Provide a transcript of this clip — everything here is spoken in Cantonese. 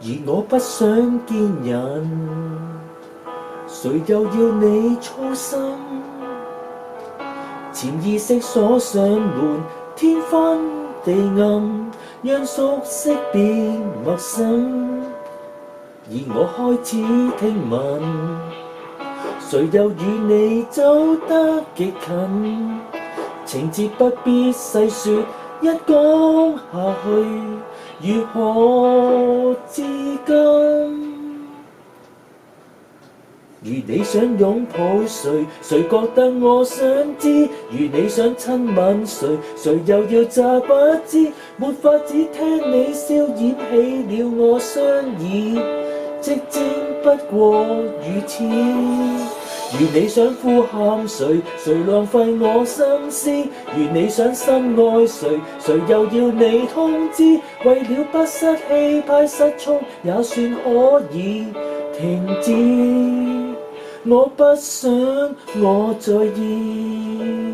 而我不想見人，誰又要你操心？潛意識鎖上門，天昏地暗，讓熟悉變陌生。而我開始聽聞，誰又與你走得極近？情節不必細說，一講下去，如何自禁？如你想擁抱誰，誰覺得我想知？如你想親吻誰，誰又要詐不知？沒法子聽你笑，掩起了我雙耳，寂靜不過如此。如你想呼喊誰，誰浪費我心思？如你想深愛誰，誰又要你通知？為了不失氣派失聰，也算可以停止。我不想我在意。